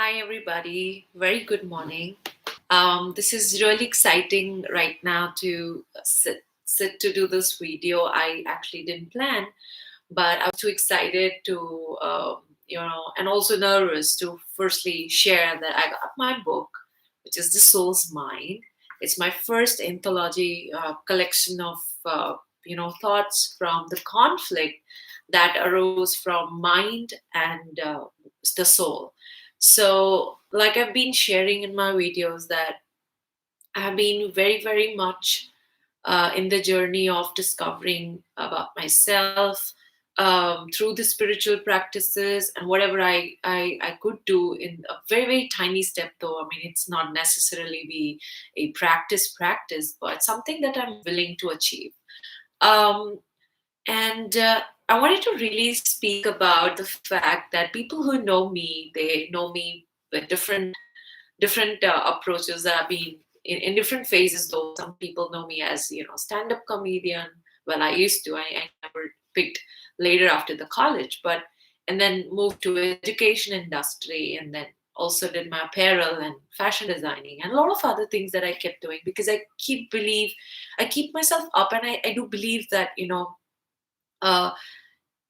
Hi, everybody. Very good morning. This is really exciting right now to sit to do this video. I actually didn't plan, but I was too excited to, and also nervous to firstly share that I got my book, which is The Soul's Mind. It's my first anthology collection of, thoughts from the conflict that arose from mind and the soul. So, like I've been sharing in my videos, that I have been very, very much in the journey of discovering about myself through the spiritual practices and whatever I could do in a very, very tiny step, though. I mean, it's not necessarily be a practice, but something that I'm willing to achieve. Um, and I wanted to really speak about the fact that people who know me, they know me with different approaches that I've been in different phases. Though some people know me as stand-up comedian. Well, I used to. I never picked later after the college, but and then moved to education industry, and then also did my apparel and fashion designing and a lot of other things that I kept doing because I keep myself up, and I do believe that uh,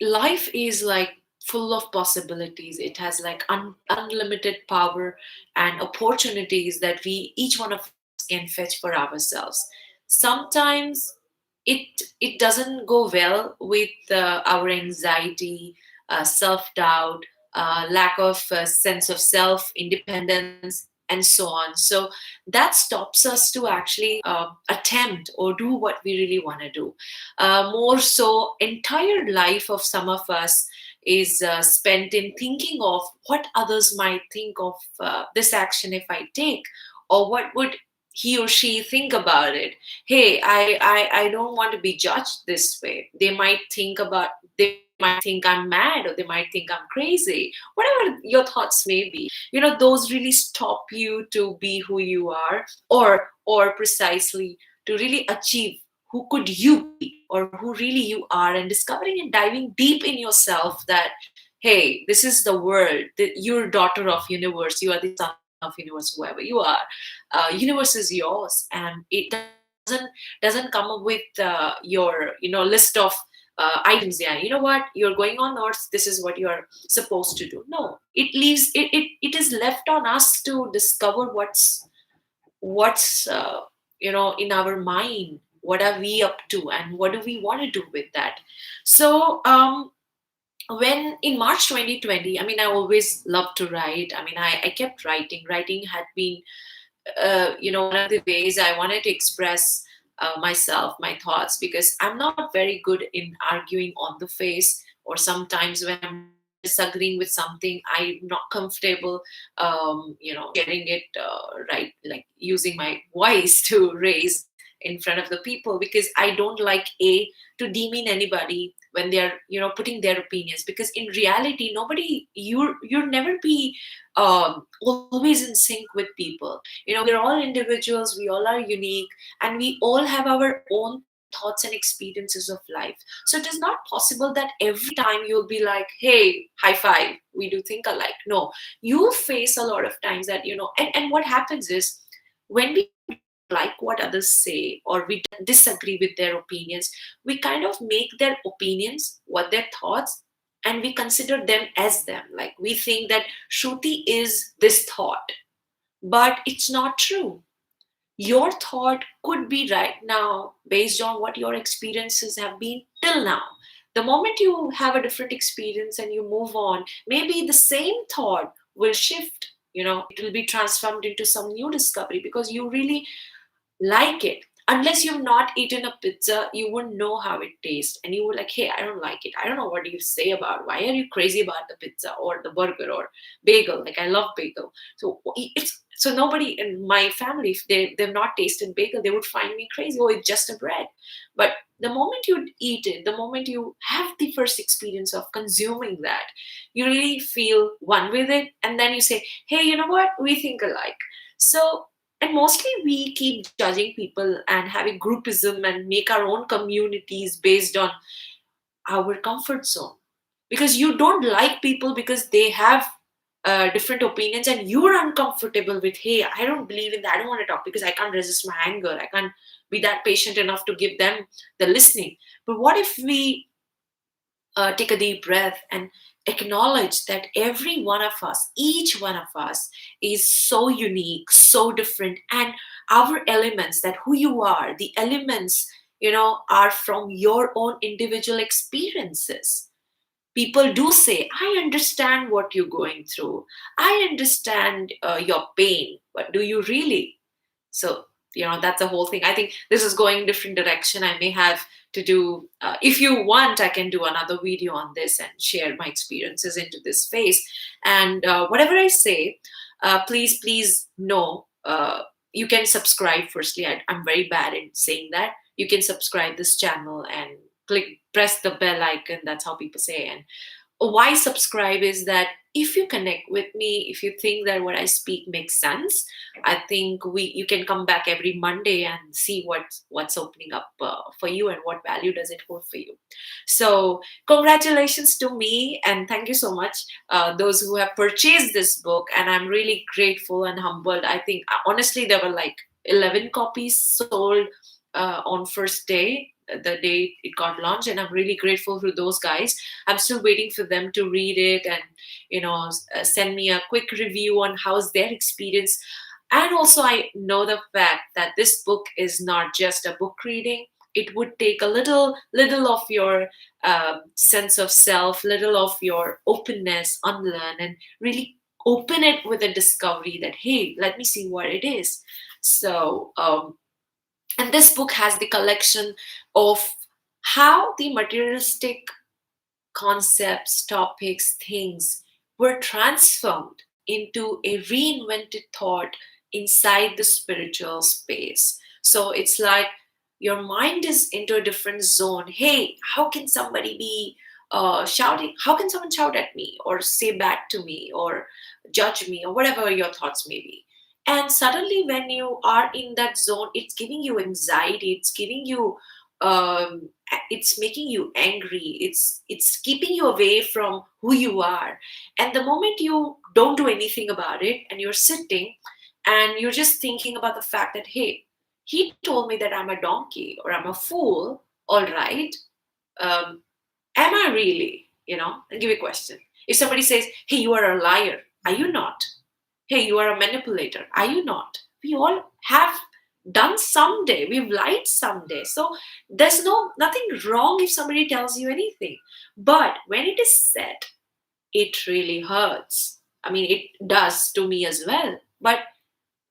life is like full of possibilities. It has like unlimited power and opportunities that we each one of us can fetch for ourselves. Sometimes it doesn't go well with our anxiety, self-doubt, lack of sense of self independence, and so on. So that stops us to actually attempt or do what we really want to do. More so, entire life of some of us is spent in thinking of what others might think of this action if I take, or what would he or she think about it. Hey, I don't want to be judged this way. They might think I'm mad, or they might think I'm crazy. Whatever your thoughts may be, those really stop you to be who you are, or precisely to really achieve who could you be or who really you are, and discovering and diving deep in yourself that, hey, this is the world, that you're daughter of universe, you are the son of universe, whoever you are. Universe is yours, and it doesn't come up with your list of items. Yeah, you know what, you're going on earth, this is what you're supposed to do. No, it is left on us to discover what's in our mind, what are we up to, and what do we want to do with that. So when in March 2020, I mean, I always loved to write. I mean, I kept writing had been one of the ways I wanted to express myself, my thoughts, because I'm not very good in arguing on the face, or sometimes when I'm disagreeing with something, I'm not comfortable, getting it right, like using my voice to raise in front of the people, because I don't like to demean anybody when they're putting their opinions, because in reality nobody you'll never be always in sync with people. We're all individuals, we all are unique, and we all have our own thoughts and experiences of life. So it is not possible that every time you'll be like, hey, high five, we do think alike. No, you face a lot of times that and what happens is, when we don't like what others say, or we disagree with their opinions, we kind of make their opinions what their thoughts, and we consider them as them. Like, we think that Shruti is this thought, but it's not true. Your thought could be right now based on what your experiences have been till now. The moment you have a different experience and you move on, maybe the same thought will shift. It will be transformed into some new discovery because you really like it. Unless you've not eaten a pizza, you wouldn't know how it tastes. And you were like, hey, I don't like it. I don't know what you say about it. Why are you crazy about the pizza or the burger or bagel? Like, I love bagel. So nobody in my family, if they've not tasted bagel, they would find me crazy. Oh, it's just a bread. But the moment you eat it, the moment you have the first experience of consuming that, you really feel one with it. And then you say, hey, you know what? We think alike. So, and mostly we keep judging people and having groupism and make our own communities based on our comfort zone, because you don't like people because they have different opinions, and you're uncomfortable with, hey, I don't believe in that, I don't want to talk because I can't resist my anger, I can't be that patient enough to give them the listening. But what if we take a deep breath and acknowledge that every one of us, each one of us, is so unique, so different, and our elements, that who you are, the elements, are from your own individual experiences. People do say, I understand what you're going through, I understand your pain, but do you really? So that's the whole thing. I think this is going different direction. I may have to do, if you want, I can do another video on this and share my experiences into this phase. And whatever I say, please know, you can subscribe. Firstly, I'm very bad in saying that. You can subscribe this channel and press the bell icon, that's how people say. And why subscribe is that if you connect with me, if you think that what I speak makes sense, I think you can come back every Monday and see what's opening up for you, and what value does it hold for you. So congratulations to me, and thank you so much, those who have purchased this book, and I'm really grateful and humbled. I think honestly there were like 11 copies sold on first day, the day it got launched, and I'm really grateful to those guys. I'm still waiting for them to read it and send me a quick review on how's their experience. And also, I know the fact that this book is not just a book reading. It would take a little of your sense of self, little of your openness, unlearn, and really open it with a discovery that, hey, let me see what it is. So and this book has the collection of how the materialistic concepts, topics, things were transformed into a reinvented thought inside the spiritual space. So it's like your mind is into a different zone. Hey, how can somebody be shouting? How can someone shout at me or say back to me or judge me or whatever your thoughts may be? And suddenly, when you are in that zone, it's giving you anxiety, it's giving you it's making you angry, it's keeping you away from who you are. And the moment you don't do anything about it and you're sitting and you're just thinking about the fact that, hey, he told me that I'm a donkey or I'm a fool, all right, um, am I really? I'll give you a question. If somebody says, hey, you are a liar, are you not? Hey, you are a manipulator, are you not? We all have done someday, we've lied someday. So there's nothing wrong if somebody tells you anything. But when it is said, it really hurts. I mean, it does to me as well. But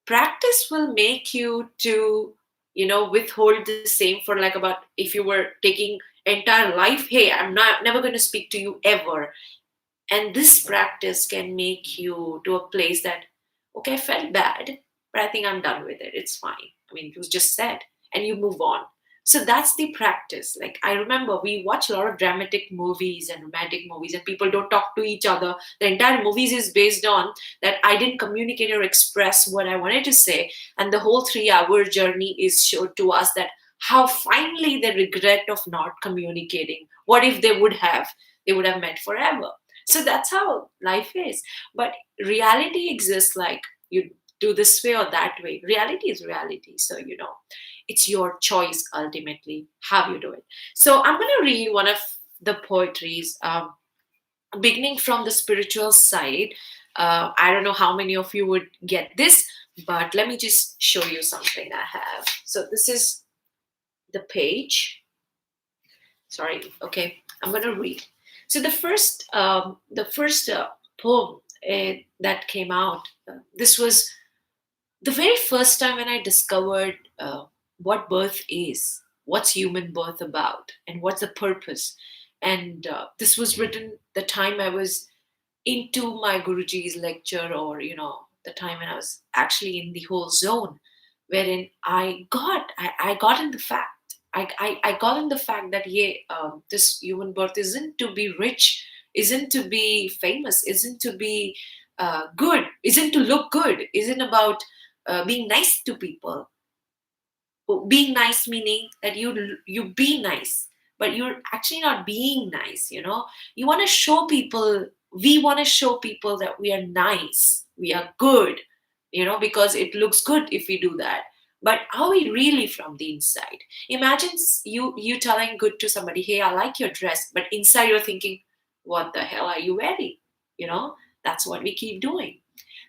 practice will make you to withhold the same for like about, if you were taking entire life, hey, I'm not never going to speak to you ever. And this practice can make you to a place that, okay, I felt bad, but I think I'm done with it. It's fine. I mean, it was just said, and you move on. So that's the practice. Like, I remember we watch a lot of dramatic movies and romantic movies, and people don't talk to each other. The entire movies is based on that I didn't communicate or express what I wanted to say. And the whole 3 hour journey is showed to us that how finally the regret of not communicating. What if they would have? They would have met forever. So that's how life is. But reality exists, like you do this way or that way. Reality is reality. So, it's your choice ultimately how you do it. So I'm going to read one of the poetries, beginning from the spiritual side. I don't know how many of you would get this, but let me just show you something I have. So this is the page. Sorry. Okay. I'm going to read. So the first poem that came out, this was the very first time when I discovered what birth is, what's human birth about, and what's the purpose. And this was written the time I was into my Guruji's lecture, or the time when I was actually in the whole zone, wherein I got in the fact. I got in the fact that, yeah, this human birth isn't to be rich, isn't to be famous, isn't to be good, isn't to look good, isn't about being nice to people. Being nice meaning that you be nice, but you're actually not being nice. You want to show people we want to show people that we are nice, we are good, because it looks good if we do that. But are we really from the inside? Imagine you telling good to somebody, hey, I like your dress, but inside you're thinking, what the hell are you wearing? you know that's what we keep doing.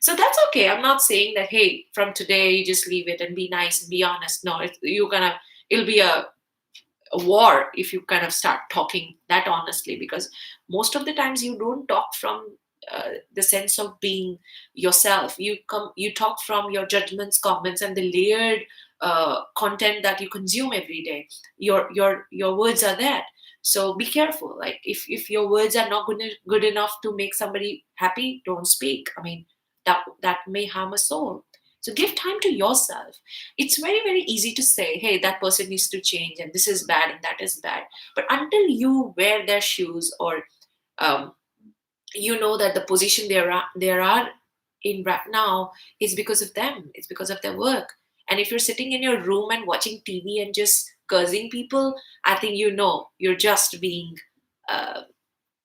So that's okay. I'm not saying that, hey, from today you just leave it and be nice and be honest. No, it'll be a war if you kind of start talking that honestly, because most of the times you don't talk from the sense of being yourself. You talk from your judgments, comments, and the layered content that you consume every day. Your words are that. So be careful. Like, if your words are not good enough to make somebody happy, don't speak. I mean, that may harm a soul. So give time to yourself. It's very, very easy to say, hey, that person needs to change and this is bad and that is bad. But until you wear their shoes, or um, you know that the position they are in right now is because of them, it's because of their work. And if you're sitting in your room and watching TV and just cursing people, I think you're just being uh,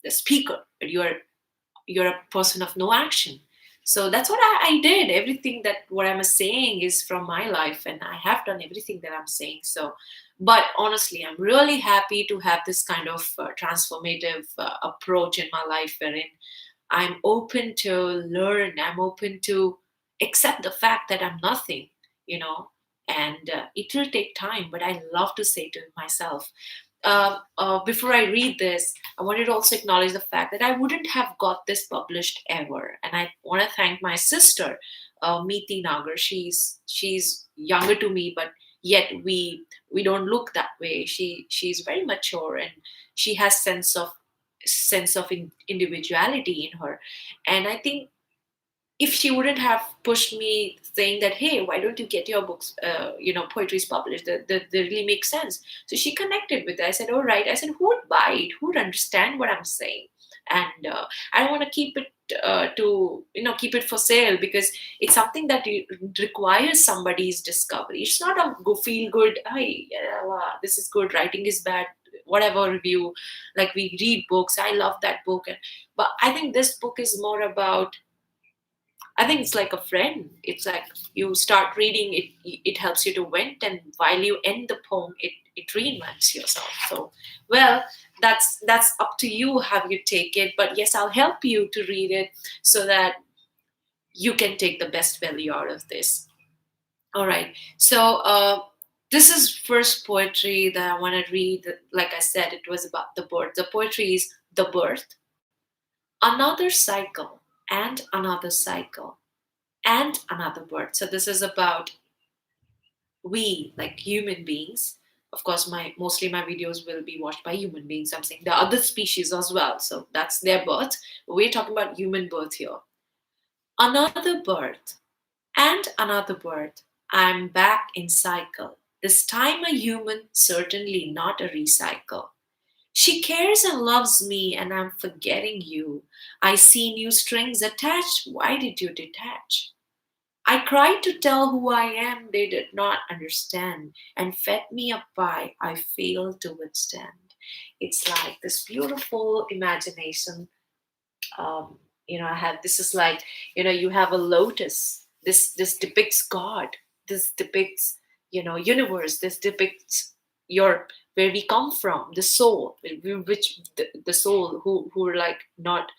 the speaker, but you're a person of no action. So that's what I did. Everything that what I'm saying is from my life, and I have done everything that I'm saying. So, but honestly, I'm really happy to have this kind of transformative approach in my life, wherein I'm open to learn, I'm open to accept the fact that I'm nothing, you know, and it will take time, but I love to say to myself, before I read this, I wanted to also acknowledge the fact that I wouldn't have got this published ever. And I want to thank my sister, Meeti Nagar. She's younger to me, but yet we don't look that way. She's very mature, and she has sense of individuality in her. And I think if she wouldn't have pushed me saying that, hey, why don't you get your books, poetries published, that really makes sense. So she connected with it. I said, all right. I said, who would buy it, who would understand what I'm saying? And I don't want to keep it keep it for sale, because it's something that requires somebody's discovery. It's not a go feel good, hey, yeah, wow, this is good, writing is bad, whatever review. Like, we read books, I love that book, but I think this book is more about, I think it's like a friend. It's like you start reading it, it helps you to vent, and while you end the poem, it reinvents yourself. So, well, that's up to you how you take it. But yes, I'll help you to read it so that you can take the best value out of this. All right. So, this is first poetry that I want to read. Like I said, it was about the birth. The poetry is the birth, another cycle, and another cycle, and another birth. So this is about we, like human beings. Of course, my videos will be watched by human beings. I'm saying the other species as well. So that's their birth. We're talking about human birth here. Another birth and another birth. I'm back in cycle. This time a human, certainly not a recycle. She cares and loves me, and I'm forgetting you. I see new strings attached. Why did you detach? I cried to tell who I am, they did not understand, and fed me a pie I failed to withstand. It's like this beautiful imagination. I have this is like, you have a lotus. This depicts God. This depicts, universe. This depicts your where we come from, the soul, which the soul who are like not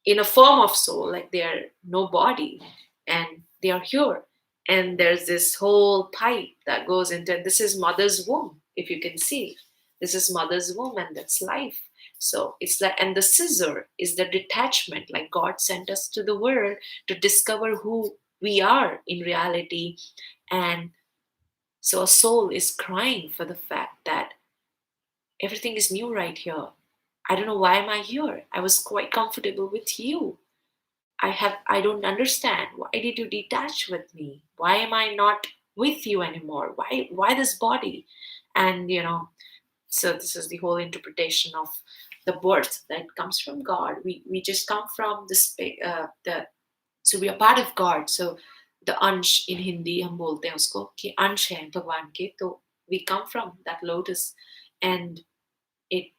in a form of soul, like they are no body, and they are here. And there's this whole pipe that goes into, this is mother's womb, if you can see. This is mother's womb, and that's life. So it's like, and the scissor is the detachment, like God sent us to the world to discover who we are in reality. And so a soul is crying for the fact that everything is new right here. I don't know, why am I here? I was quite comfortable with you. I don't understand. Why did you detach with me? Why am I not with you anymore? Why this body? And so this is the whole interpretation of the birth that comes from God. We just come from this the so we are part of God. So the अंश in Hindi हम बोलते हैं उसको कि अंश है भगवान के, तो we come from that lotus, and it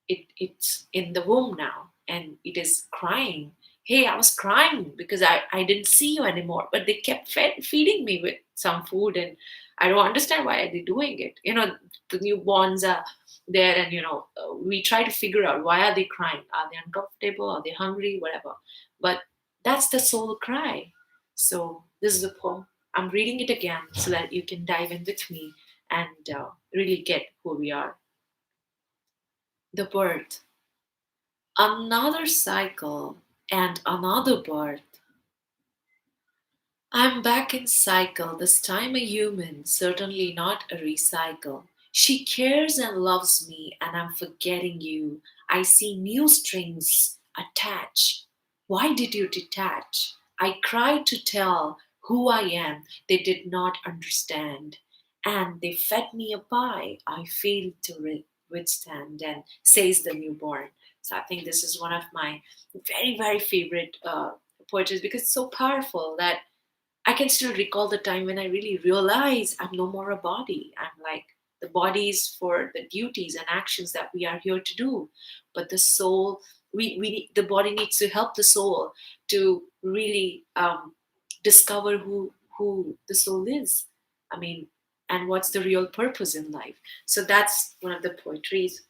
it's in the womb now. and it is crying. Hey, I was crying because I didn't see you anymore, but they kept feeding me with some food, and I don't understand why are they doing it. The newborns are there, and we try to figure out why are they crying. Are they uncomfortable? Are they hungry? Whatever. But that's the soul cry. So this is a poem. I'm reading it again so that you can dive in with me and really get who we are. The birth. Another cycle and another birth. I'm back in cycle, this time a human, certainly not a recycle. She cares and loves me, and I'm forgetting you. I see new strings attach. Why did you detach? I cried to tell who I am. They did not understand. And they fed me a pie I failed to withstand, and says the newborn. So I think this is one of my very, very favorite poetries because it's so powerful that I can still recall the time when I really realized I'm no more a body. I'm like, the body is for the duties and actions that we are here to do. But the soul, the body needs to help the soul to really discover who the soul is. I mean, and what's the real purpose in life. So that's one of the poetries.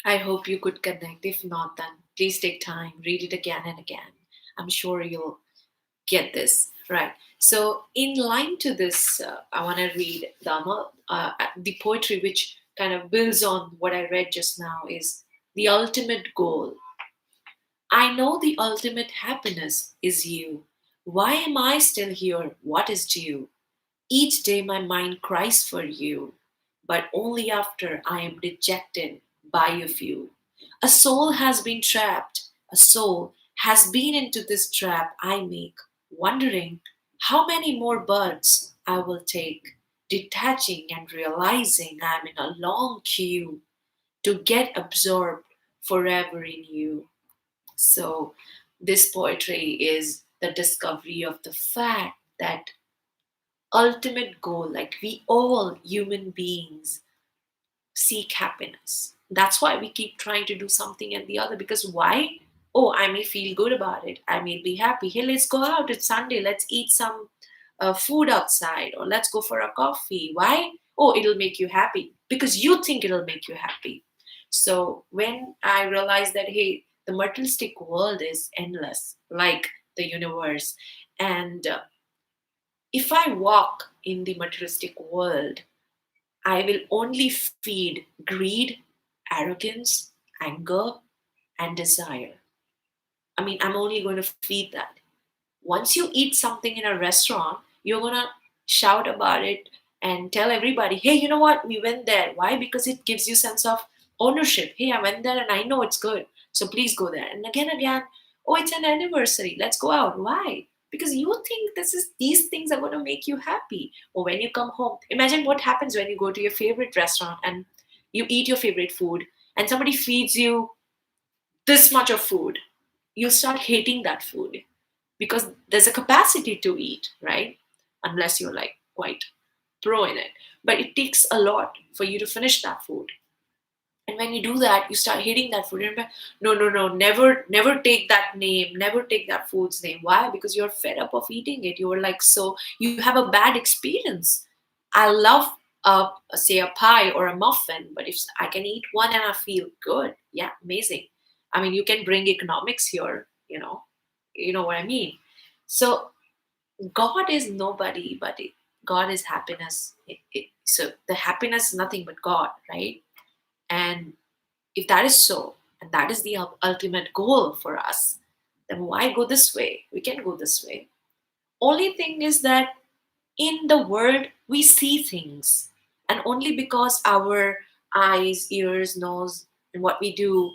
I hope you could connect. If not, then please take time, read it again and again. I'm sure you'll get this right. So in line to this, I want to read the poetry which kind of builds on what I read just now. Is the ultimate goal. I know the ultimate happiness is you. Why am I still here? What is due? Each day my mind cries for you, but only after I am dejected by a few. A soul has been trapped, a soul has been into this trap I make, wondering how many more births I will take, detaching and realizing I'm in a long queue to get absorbed forever in you. So, this poetry is the discovery of the fact that ultimate goal, like we all human beings seek happiness. That's why we keep trying to do something and the other, because why? Oh, I may feel good about it, I may be happy. Hey, let's go out, it's Sunday, let's eat some food outside, or let's go for a coffee. Why? Oh, it'll make you happy because you think it'll make you happy. So when I realized that, hey, the materialistic world is endless, like the universe, and if I walk in the materialistic world, I will only feed greed, arrogance, anger, and desire. I mean, I'm only going to feed that. Once you eat something in a restaurant, you're going to shout about it and tell everybody, hey, you know what? We went there. Why? Because it gives you sense of ownership. Hey, I went there and I know it's good. So please go there. And again, oh, it's an anniversary. Let's go out. Why? Because you think these things are going to make you happy. Or when you come home, imagine what happens when you go to your favorite restaurant and you eat your favorite food and somebody feeds you this much of food. You start hating that food because there's a capacity to eat, right? Unless you're like quite pro in it. But it takes a lot for you to finish that food. And when you do that, you start hating that food. Remember, no, never take that name, never take that food's name. Why? Because you're fed up of eating it. You're like, so you have a bad experience. I love, say, a pie or a muffin, but if I can eat one and I feel good, yeah, amazing. I mean, you can bring economics here, you know what I mean. So God is nobody, but God is happiness. So the happiness is nothing but God, right? And if that is so, and that is the ultimate goal for us, then why go this way? We can go this way. Only thing is that in the world we see things, and only because our eyes, ears, nose, and what we do,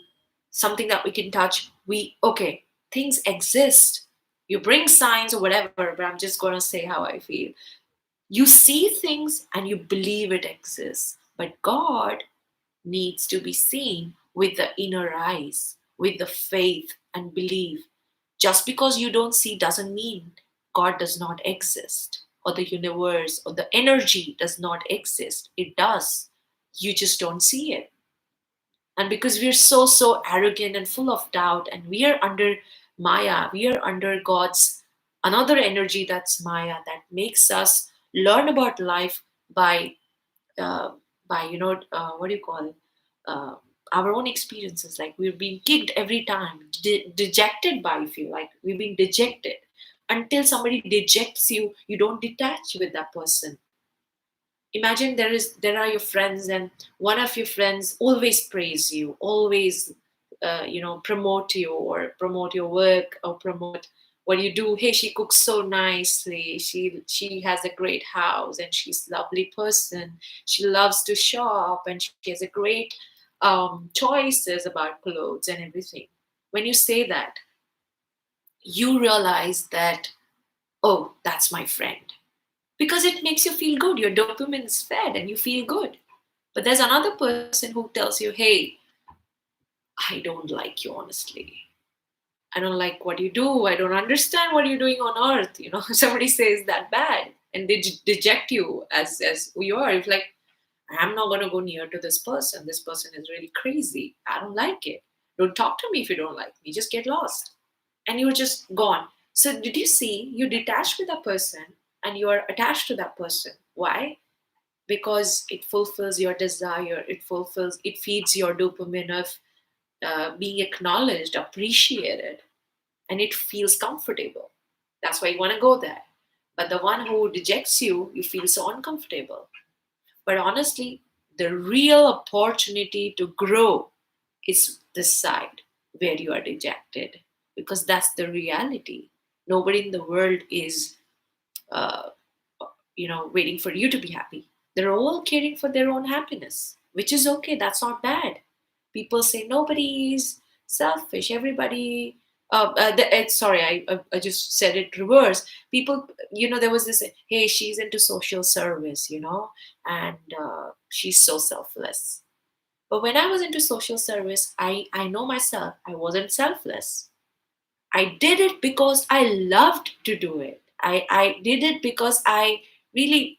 something that we can touch, we okay, things exist. You bring signs or whatever, but I'm just gonna say how I feel. You see things and you believe it exists, but God needs to be seen with the inner eyes, with the faith and belief. Just because you don't see doesn't mean God does not exist, or the universe or the energy does not exist. It does. You just don't see it. And because we're so arrogant and full of doubt, and we are under Maya, we are under God's another energy, that's Maya, that makes us learn about life by uh, what do you call it? Uh, our own experiences. Like we're being kicked every time, dejected by, feel like we're being dejected. Until somebody dejects you, you don't detach with that person. Imagine there are your friends, and one of your friends always praise you, always promote you, or promote your work, or promote what you do. Hey, she cooks so nicely, she has a great house, and she's a lovely person, she loves to shop, and she has a great choices about clothes and everything. When you say that, you realize that, oh, that's my friend, because it makes you feel good. Your dopamine is fed and you feel good. But there's another person who tells you, hey, I don't like you, honestly. I don't like what you do. I don't understand what you're doing on earth. Somebody says that bad, and they deject you as who you are. It's like, I'm not going to go near to this person. This person is really crazy. I don't like it. Don't talk to me if you don't like me. Just get lost. And you're just gone. So, did you see? You detached with that person and you are attached to that person. Why? Because it fulfills your desire, it feeds your dopamine of being acknowledged, appreciated, and it feels comfortable. That's why you want to go there. But the one who rejects you, you feel so uncomfortable. But honestly, the real opportunity to grow is this side where you are dejected, because that's the reality. Nobody in the world is uh, waiting for you to be happy. They're all caring for their own happiness, which is okay. That's not bad. People say nobody is selfish. Everybody. Sorry, I just said it reverse. People, there was this. Hey, she's into social service, and she's so selfless. But when I was into social service, I know myself. I wasn't selfless. I did it because I loved to do it. I did it because I really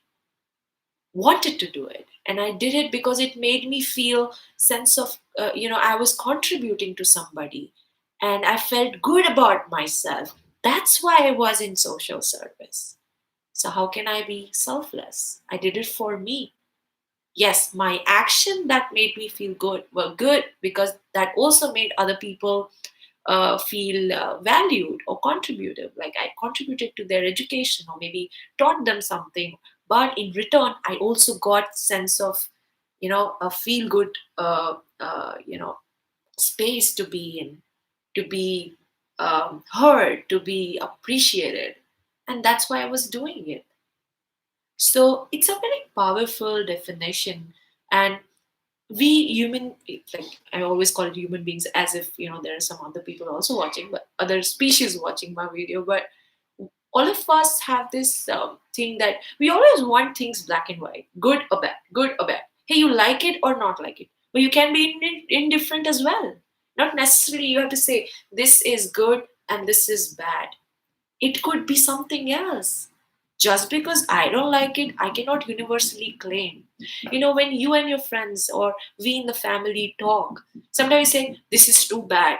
wanted to do it, and I did it because it made me feel sense of I was contributing to somebody, and I felt good about myself. That's why I was in social service. So how can I be selfless? I did it for me. Yes, my action that made me feel good were good, because that also made other people feel valued or contributive. Like I contributed to their education, or maybe taught them something. But in return, I also got sense of, a feel good, space to be in, to be heard, to be appreciated, and that's why I was doing it. So it's a very powerful definition. And we human, like I always call it human beings, as if there are some other people also watching, but other species watching my video. But all of us have this thing that we always want things black and white, good or bad, good or bad. Hey, you like it or not like it, but you can be indifferent as well. Not necessarily you have to say this is good and this is bad. It could be something else. Just because I don't like it, I cannot universally claim. When you and your friends, or we in the family talk, sometimes we say, this is too bad.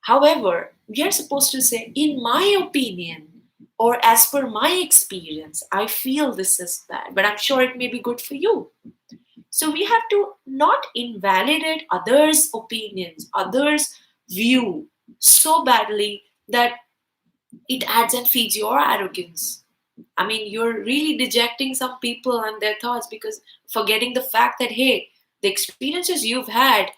However, we are supposed to say, in my opinion, or as per my experience, I feel this is bad, but I'm sure it may be good for you. So we have to not invalidate others' opinions, others' view so badly that it adds and feeds your arrogance. I mean, you're really dejecting some people and their thoughts, because forgetting the fact that, hey, the experiences you've had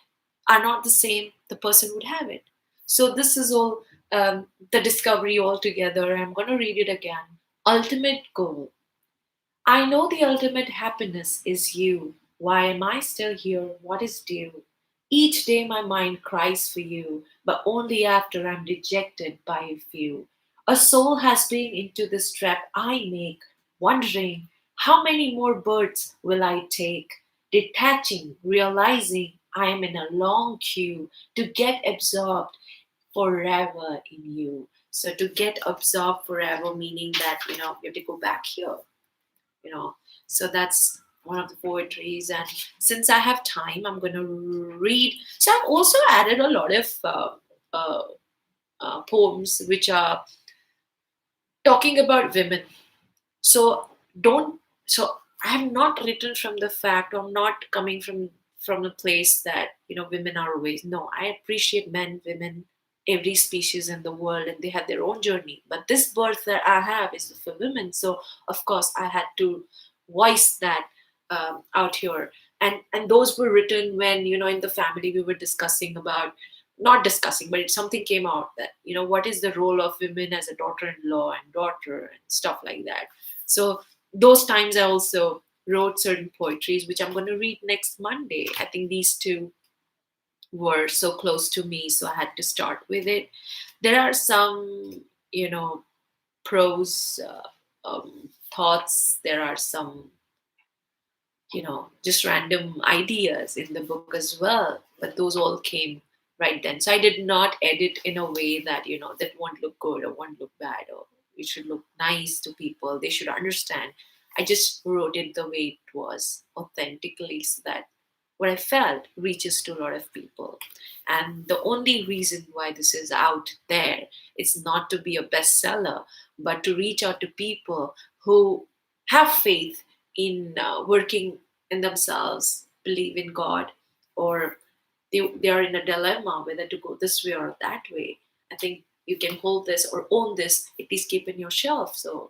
are not the same the person would have it. So, this is all the discovery altogether. I'm going to read it again. Ultimate goal. I know the ultimate happiness is you. Why am I still here? What is due? Each day my mind cries for you, but only after I'm dejected by a few. A soul has been into this trap I make, wondering how many more birds will I take? Detaching, realizing I am in a long queue to get absorbed forever in you. So to get absorbed forever, meaning that you have to go back here. So that's one of the poetries. And since I have time, I'm going to read. So I've also added a lot of uh, poems which are talking about women. So don't. So I have not written from the fact. I'm not coming from the place that women are always. No, I appreciate men, women, every species in the world, and they have their own journey. But this birth that I have is for women. So of course I had to voice that out here. And those were written when in the family we were discussing about, not discussing, but something came out that what is the role of women as a daughter-in-law and daughter and stuff like that. So those times I also wrote certain poetries, which I'm going to read next Monday. I think these two were so close to me, so I had to start with it. There are some, prose thoughts. There are some, just random ideas in the book as well. But those all came right then. So I did not edit in a way that, that won't look good or won't look bad, or it should look nice to people. They should understand. I just wrote it the way it was, authentically, so that what I felt reaches to a lot of people. And the only reason why this is out there is not to be a bestseller, but to reach out to people who have faith in working in themselves, believe in God, or they are in a dilemma whether to go this way or that way. I think you can hold this or own this, at least keep in your shelf. So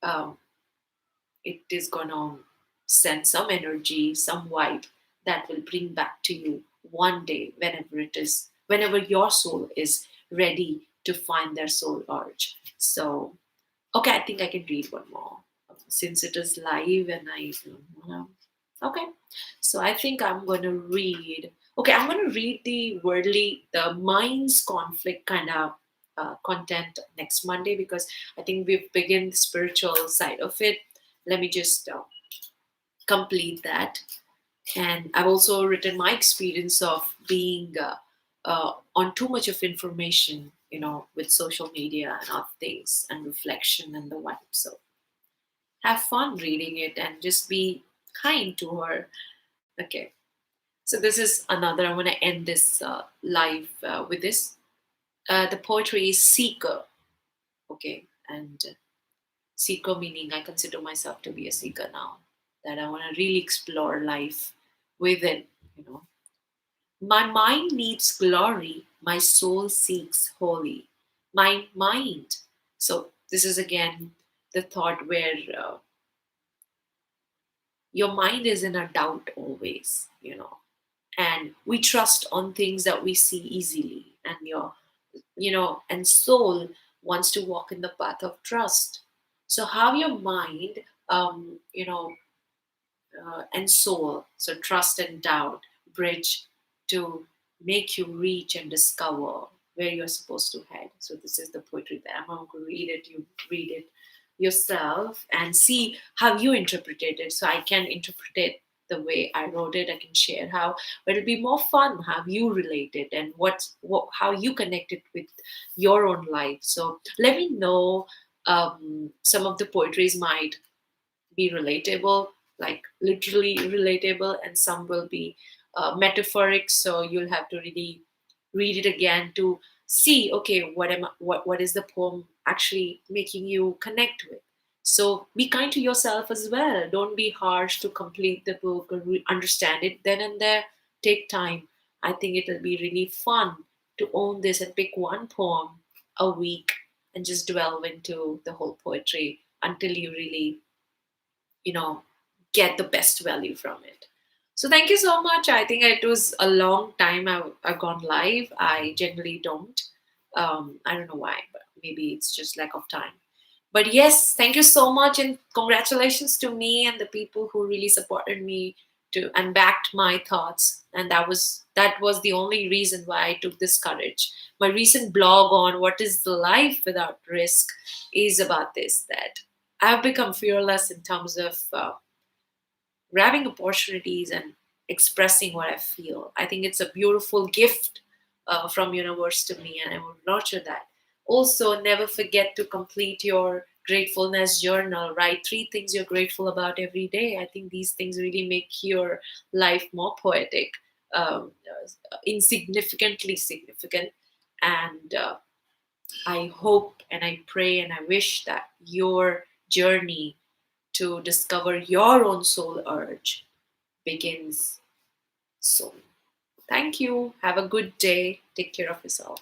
um, it is gonna send some energy, some vibe that will bring back to you one day, whenever it is, whenever your soul is ready to find their soul urge. So okay, I think I can read one more since it is live and okay. So I think I'm going to read. Okay, I'm going to read the mind's conflict kind of content next Monday, because I think we've begun the spiritual side of it. Let me just complete that. And I've also written my experience of being on too much of information, with social media and other things and reflection and the vibe. So have fun reading it and just be kind to her. Okay. So this is another. I want to end this live with this. The poetry is seeker. Okay. And seeker meaning I consider myself to be a seeker now. That I want to really explore life within, you know. My mind needs glory, my soul seeks holy. My mind. So, this is again the thought where your mind is in a doubt always, and we trust on things that we see easily. And and soul wants to walk in the path of trust. So, how your mind, and soul, so trust and doubt, bridge to make you reach and discover where you're supposed to head. So this is the poetry that I'm going to read it. You read it yourself and see how you interpret it. So I can interpret it the way I wrote it. I can share how, but it'll be more fun how you relate it and how you connect it with your own life. So let me know. Some of the poetries might be relatable, like literally relatable, and some will be metaphoric. So you'll have to really read it again to see, okay, what is the poem actually making you connect with. So be kind to yourself as well. Don't be harsh to complete the book or understand it then and there. Take time. I think it'll be really fun to own this and pick one poem a week and just delve into the whole poetry until you really you know get the best value from it. So thank you so much. I think it was a long time I've gone live. I generally don't. I don't know why, but maybe it's just lack of time. But yes, thank you so much, and congratulations to me and the people who really supported me to and backed my thoughts. And that was the only reason why I took this courage. My recent blog on what is the life without risk is about this, that I've become fearless in terms of grabbing opportunities and expressing what I feel. I think it's a beautiful gift from universe to me, and I will nurture that. Also, never forget to complete your gratefulness journal. Write 3 things you're grateful about every day. I think these things really make your life more poetic, insignificantly significant. And I hope and I pray and I wish that your journey to discover your own soul urge begins soon. Thank you. Have a good day. Take care of yourself.